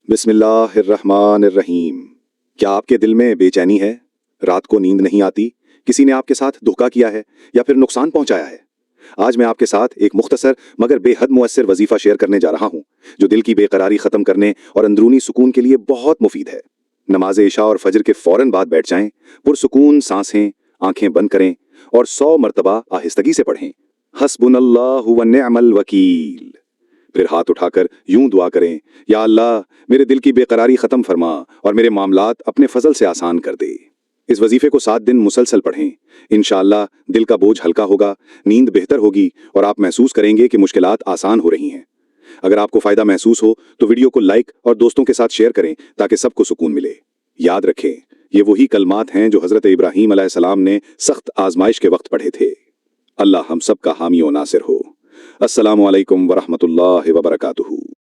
बिस्मिल्लाहिर्रहमानिर्रहीम। क्या आपके दिल में बेचैनी है? रात को नींद नहीं आती? किसी ने आपके साथ धोखा किया है या फिर नुकसान पहुंचाया है? आज मैं आपके साथ एक मुख्तसर मगर बेहद मुअस्सिर वजीफा शेयर करने जा रहा हूं, जो दिल की बेकरारी खत्म करने और अंदरूनी सुकून के लिए बहुत मुफीद है। नमाज इशा और फजर के फौरन बाद बैठ जाएं, पुरसुकून सांसें, आंखें बंद करें और 100 मरतबा आहिस्तगी से पढ़ें, हस्बुनल्लाहु व निअमल वकील। फिर हाथ उठाकर यूं दुआ करें, या अल्लाह, मेरे दिल की बेकरारी खत्म फरमा और मेरे मामलात अपने फजल से आसान कर दे। इस वजीफे को 7 दिन मुसलसल पढ़ें। इंशाअल्लाह दिल का बोझ हल्का होगा, नींद बेहतर होगी और आप महसूस करेंगे कि मुश्किलात आसान हो रही हैं। अगर आपको फायदा महसूस हो तो वीडियो को लाइक और दोस्तों के साथ शेयर करें ताकि सबको सुकून मिले। याद रखें, ये वही कलमात हैं जो हजरत इब्राहीम अलैहिस्सलाम ने सख्त आजमाइश के वक्त पढ़े थे। अल्लाह हम सब का हामी और नासिर हो। अस्सलामु अलैकुम वरहमतुल्लाहि वबरकातुहू।